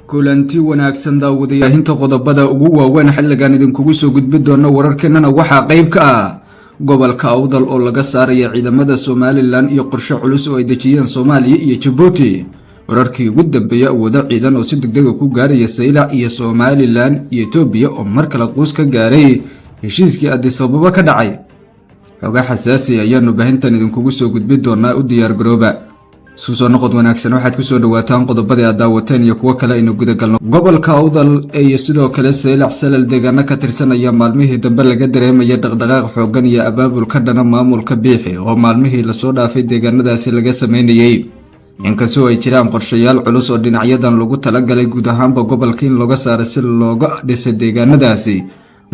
kulanti wanaagsan daawadayaasha qodobada ugu waaweyn xilligan idinkugu soo gudbi doona wararkeenana waxaa qayb ka ah gobolka Awdal oo laga saarayo ciidamada Somaliland iyo qorshe culus oo ay dejiyeen Soomaaliya iyo Djibouti. wararkii ugu dambeeyay wada ciidan oo si degdeg ah ku gaaraya Saylac iyo Somaliland iyo Itoobiya oo mar kale qoys ka gaaray heshiiskii Addis Ababa ka dhacay. xogaa xasaasi ayaanu baahintan idinkugu soo gudbi doonaa u diyaar garooba. soo noqod wanaagsan waxaad ku soo dhawaataan qodobada aad daawateen iyo kuwa kale aynu guda galno. gobolka Awdal ee sidoo kale Saylac salal deegaana ka tirsanaya maalmihii dambe laga dareemay dhaqdhaqaaq xoogan iyo abaabul ka dhana maamulka Biixi oo maalmihii la soo dhaafay deegaanadaasi laga sameeyay. inkastoo ay jiraan qorshayaal culus oo dhinacyadan lagu talagalay guud ahaanba gobolka in looga saaro si looga dhiso deegaanadaasi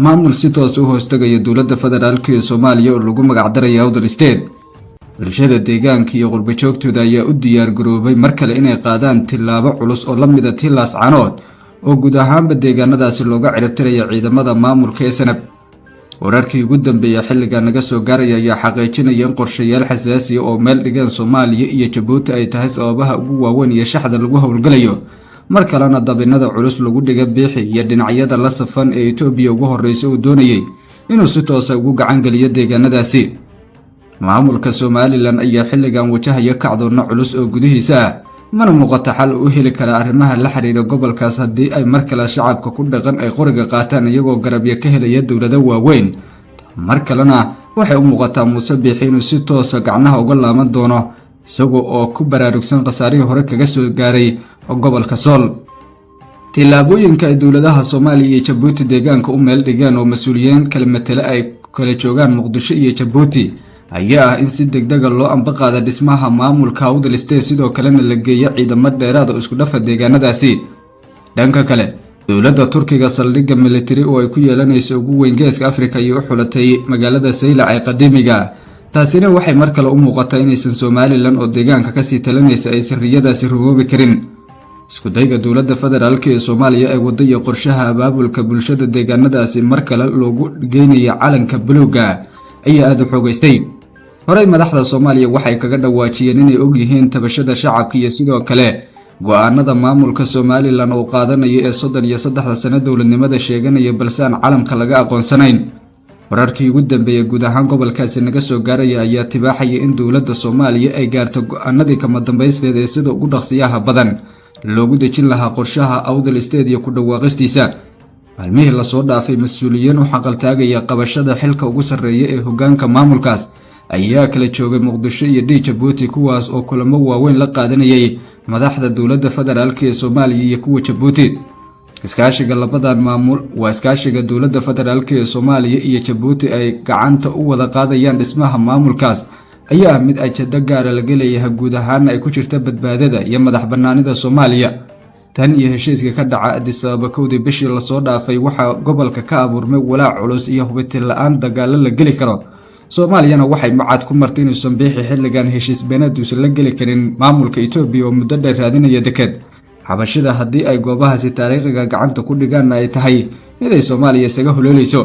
maamul si toos u hoostagaya dowladda federaalka ee Soomaaliya oo lagu magac daray Awdal State. bulshada deegaanka iyo qurbo joogtooda ayaa u diyaar garoobay mar kale inay qaadaan tilaabo culus oo la mid ah tilaas canood oo guud ahaanba deegaanadaasi looga ciribtirayo ciidamada maamulka SNP. wararkii ugu dambeeyay xilliga naga soo gaaraya ayaa xaqiijinaya in qorshayaal xasaasi oo meel dhigeen Soomaaliya iyo Djibouti ay tahay sababaha ugu waaweyn ee shaxda lagu howlgalayo. mar kalena dabinada culus lagu dhiga Biixi iyo dhinacyada la safan ee Itoobiya ugu horeysay oo doonayay inuu si toos ah ugu gacan galiyo deegaanadaasi. maamulka Somaliland ayaa xilligan wajahaya kacdoon culus oo gudihiisa ah mana muuqato xal u heli kara arrimaha la xiriira gobolkaas haddii ay mar kale shacabka ku dhaqan ay qoriga qaataan iyagoo garabyo ka helaya dowladda waaweyn. mar kalena waxay u muuqataa Muuse Biixi inuu si toos ah gacnaha uga laaban doono isagoo oo ku baraarugsan qasaarihii hore kaga soo gaaray gobolka Sool. tilaabooyinka ay dowladaha Soomaaliya iyo Djibouti deegaanka u meel dhigeen oo mas'uuliyiin kala matala ay kala joogaan Muqdisho iyo Djibouti ayaa in si degdeg ah loo ambaqaada dhismaha maamulka Awdal State sidoo kalena la geeyo ciidamo dheeraad ah isku dhafa deegaanadaasi. dhanka kale dowladda Turkiga saldhigga military oo ay ku yeelanayso ugu weyn geeska Afrika iyo u xulatay magaalada Saylac ee qadiimiga. taasina waxay mar kale u muuqataa inaysan Somaliland oo deegaanka ka sii talanaysa ay sirriyadaasi rumoobi karin. isku dayga dowladda federaalka ee Soomaaliya ay wadaya qorshaha abaabulka bulshada deegaanadaasi mar kale loogu geenayo calanka buluuga ayaa aad u xoogaystay. horay madaxda Soomaaliya waxay kaga dhawaajiyeen inay og yihiin tabashada shacabka iyo sidoo kale go'aanada maamulka Somaliland oo qaadanaya ee 33 sano dowladnimada sheeganaya balse aan calamka laga aqoonsanayn. wararkii ugu dambeeyay guud ahaan gobolkaasi naga soo gaaraya ayaa tibaaxaya in dowladda Soomaaliya ay gaarto go'aanadii kama dambaysteed ee sida ugu dhaqsiyaha badan loogu dejin lahaa qorshaha Awdal State iyo ku dhawaaqistiisa. maalmihii la soo dhaafay mas'uuliyiin u xaqal taagaya qabashada xilka ugu sarreeya ee hoggaanka maamulkaas ayaa kala joogay Muqdisho iyo Djibouti kuwaas oo kulamo waaweyn la qaadanayay madaxda dowladda federaalka ee Soomaaliya iyo kuwa Djibouti. iskaashiga labadan maamul waa iskaashiga dowladda federaalka ee Soomaaliya iyo Djibouti ay gacanta u wada qaadayaan dhismaha maamulkaas ayaa mid ajada gaar ah laga leeyahay guud ahaan ay ku jirta badbaadada iyo madax bannaanida Soomaaliya. tan iyo heshiiska ka dhaca Addis Ababa kowdii bishii la soo dhaafay waxa gobolka ka abuurmay walaac culus iyo hubitaan la'aan dagaal la geli karo. Soomaaliyana waxay macad ku martay inuu Biixi xilligan heshiis beenaadus la geli karin maamulka Itoobiya oo muddo dheer raadinaya deked. xabashida haddii ay goobahaasi taariikhiga gacanta ku dhigaan ay tahay mid ay Soomaaliya isaga huleelayso.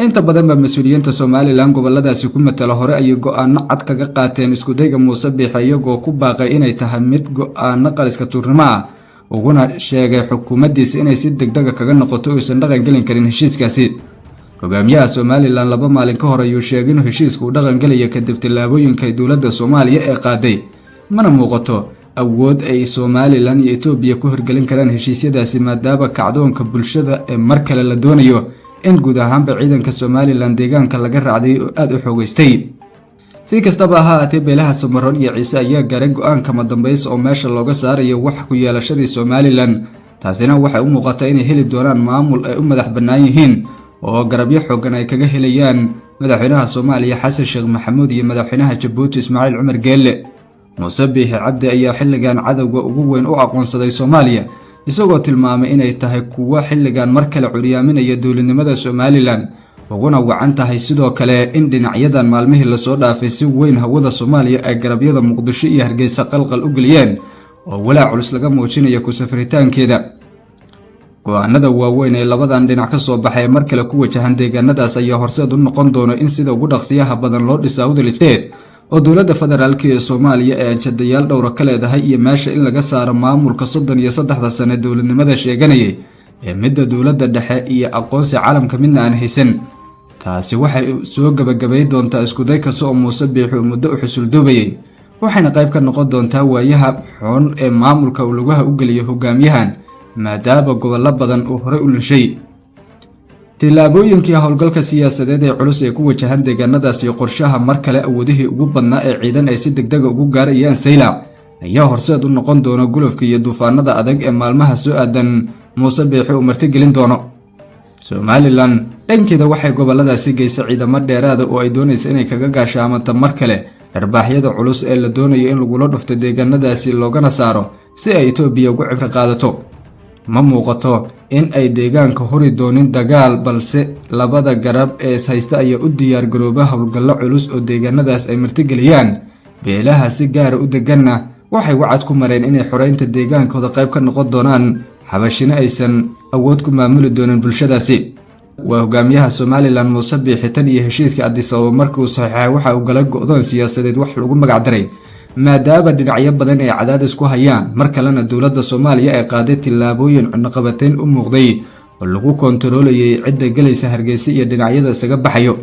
inta badan ba mas'uuliyiinta Somaliland goboladaasi ku matala hore ay go'aano cad kaga qaateen isku dayga Muuse Biixi iyagoo ku baaqay inay tahay mid go'aano qaliska turnimo ah uguna sheegay xukuumaddiisa inay si degdeg ah kaga noqoto oo aysan dhaqan gelin karin heshiiskaasi. hogaamiyaha Somaliland laba maalin ka hor ayuu sheegay in heshiisku uu dhaqan galayo kadib tilaabooyinka dowladda Soomaaliya ee qaaday. mana muuqato awood ay Somaliland iyo Itoobiya ku horgelin karaan heshiisyadaasi maadaama kacdoonka bulshada ee mar kale la doonayo in guud ahaanba ciidanka Somaliland deegaanka laga raacday oo aad u xoogaystay. si kastaba ha ahaatee beelaha Soomaroon iyo Ciise ayaa gaaray go'aan kama dambays oo meesha looga saarayo wax ku yeelashadii Somaliland. taasina waxay u muuqataa inay heli doonaan maamul ay u madax bannaan yihiin oo garabyo xoogan ay kaga helayaan madaxweynaha Soomaaliya Xasan Sheekh Maxamuud iyo madaxweynaha Djibouti Ismaaciil Cumar Geelle. Muuse Biixi Cabdi ayaa xilligan cadawga ugu weyn u aqoonsaday Soomaaliya isagoo tilmaamay inay tahay kuwa xilligan mar kale curiyaaminaya dowladnimada Somaliland uguna wacan tahay sidoo kale in dhinacyadan maalmihii la soo dhaafay si weyn hawada Soomaaliya ay garabyada Muqdisho iyo Hargeysa qalqal u galiyeen oo walaac culus laga muujinayo ku safritaankeeda. go'aanada waaweyn ee labadan dhinac ka soo baxay mar kale ku wajahan deegaanadaas ayaa horseed u noqon doona in sida ugu dhaqsiyaha badan loo dhiso Awdal State oo dowladda federaalka ee Soomaaliya ay jadayaal dhowr ka leedahay iyo meesha in laga saaro maamulka 33 sano dowladnimada sheeganayay ee midda dowladda dhexe iyo aqoonsi caalamka midna aan haysan. taasi waxay soo gabagabay doontaa isku day kasto oo Muuse Biixi muddo u xusul duubayay, waxayna qayb ka noqon doontaa waayaha xun ee maamulka uu lugaha u galiyo hogaamiyahan maadaama gobollo badan uu hore u lishay. tilaabooyinkii howlgalka siyaasadeed ee culus ee ku wajahan deegaanadaas iyo qorshaha mar kale awoodihii ugu badnaa ee ciidan ay si degdeg ugu gaarayaan Saylac ayaa horseed u noqon doona gulufka iyo duufaanada adag ee maalmaha soo aadan Muuse Biixi uu martigelin doono. Somaliland dhankeeda waxay goboladaasi geysay ciidamo dheeraad oo ay doonayso inay kaga gaashaamanta mar kale arbaaxyada culus ee la doonayo in lagu dhufto deegaanadaasi loogana saaro si ay Itoobiya ugu cibri qaadato. ma muuqato in ay deegaanka hori doonin dagaal, balse labada garab ee haysta ayaa u diyaar garooba howlgallo culus oo deegaanadaas ay martigeliyaan. beelaha si gaar u deganna waxay wacad ku mareen inay xoreynta deegaankooda qayb ka noqon doonaan, xabashina aysan awood ku maamuli doonin bulshadaasi. waa hogaamiyaha Somaliland Muuse Biixi tan iyo heshiiska Addis Ababa markuu saxiixay waxa uu galay go'doon siyaasadeed wax lagu magac daray maadaama dhinacyo badan ay cadaadis ku hayaan. mar kalena dowladda Soomaaliya ay qaaday tilaabooyin cunaqabateyn u muuqday oo lagu kontaroolay cidda galaysa Hargeysa iyo dhinacyada isaga baxayo.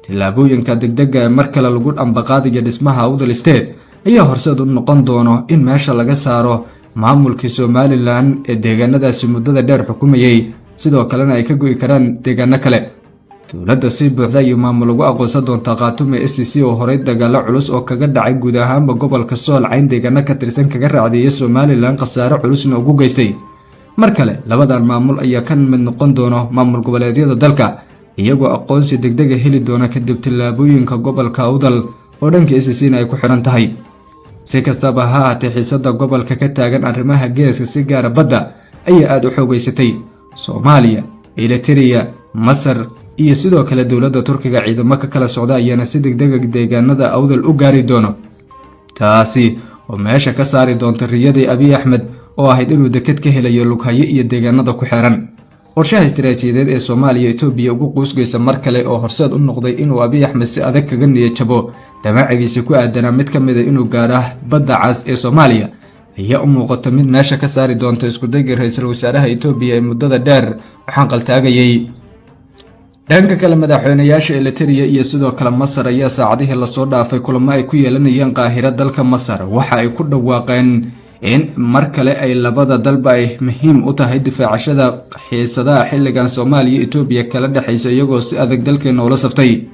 tilaabooyinka degdega mar kale lagu ambaqaadiyo dhismaha Awdal State ayaa horseed u noqon doono in meesha laga saaro maamulkii Somaliland ee deegaanadaasi muddada dheer xukumayay, sidoo kalena ay ka go'i karaan deegaano kale. dowladda si buuxda iyo maamul ugu aqoonsan doonta Khaatume SCC oo horey dagaalo culus oo kaga dhacay guud ahaanba gobolka Sool cayn deegaano ka tirsan kaga raacdeeyay Somaliland khasaare culusna ugu geystay. mar kale labadan maamul ayaa ka mid noqon doona maamul goboleedyada dalka iyagoo aqoonsi degdeg ah heli doona kadib tilaabooyinka gobolka Awdal oo dhanka SCC ay ku xiran tahay. si kastaba ha ahaatee xiisadda gobolka ka taagan arrimaha geeska si gaar ah badda ayaa aad u xoogaysatay. Soomaaliya, Eritrea, Masar iyo sidoo kale dowladda Turkiga ciidamo ka kala socda ayaana si degdeg ah deegaanada Awdal u gaari doono, taasi oo meesha ka saari doonta riyadii Abiy Ahmed oo ahayd inuu deked ka helayo lughaye iyo deegaanada ku xiran. qorshaha istiraatijiyadeed ee Soomaaliya Itoobiya ugu quusgeysa mar kale oo horseed u noqday inuu Abiy Ahmed si adag kaga niyad jabo damacigiisa ku aadanaa mid ka mid ah inuu gaaro badda cas ee Soomaaliya ayaa u muuqata mid meesha ka saari doonta isku dayga ra'iisul wasaaraha Itoobiya ee muddada dheer waxaan qaltaagayay. dhanka kale madaxweynayaasha Eritrea iyo sidoo kale Masar ayaa saacadihii la soo dhaafay kulamo ay ku yeelanayeen Qaahira dalka Masar waxa ay ku dhawaaqeen in mar kale ay labada dalba ay muhiim u tahay difaacashada xiisadaha xilligan Soomaaliya Itoobiya kala dhaxaysa iyagoo si adag dalkeena ula saftay.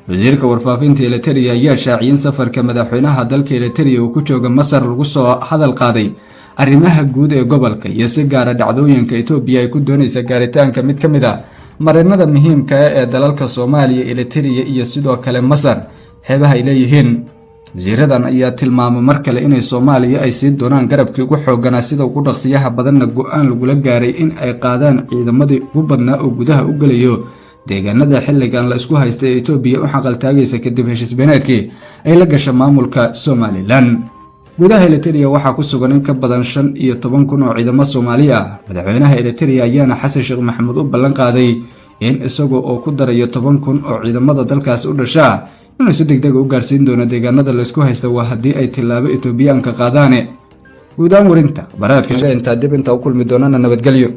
wasiirka warfaafinta Eritrea ayaa shaaciyay safarka madaxweynaha dalka Eritrea uu ku jooga Masar lagu soo hadal qaaday arrimaha guud ee gobolka iyo si gaar ah dhacdooyinka Itoobiya ay ku doonaysa gaaritaanka mid ka mid ah marinada muhiimka ah ee dalalka Soomaaliya, Eritrea iyo sidoo kale Masar xeebaha ay leeyihiin. wasiiradan ayaa tilmaamay mar kale in Soomaaliya ay sii doonaan garabkii ugu xoogganaa sida ugu dhaqsiyaha badanna go'aan lagula gaaray in ay qaadaan ciidamadii ugu badnaa oo gudaha u galayo deegaanada xilligan la isku haystay ee Itoobiya u xaqal taagaysa kadib heshiis beenaadkii ay la gashay maamulka Somaliland. gudaha Eritrea waxaa ku sugan in ka badan 15,000 oo ciidamo Soomaali ah. madaxweynaha Eritrea ayaana Xasan Sheekh Maxamuud u ballan qaaday in isagoo oo ku darayo 10,000 oo ciidamada dalkaas u dhasha inuu si degdeg ah u gaarsiin doono deegaanada la isku haysta waa haddii ay tilaabo Itoobiyaanka qaadaane. guud ahaan warinta baraadka inta dib inta u kulmi doonana nabadgelyo.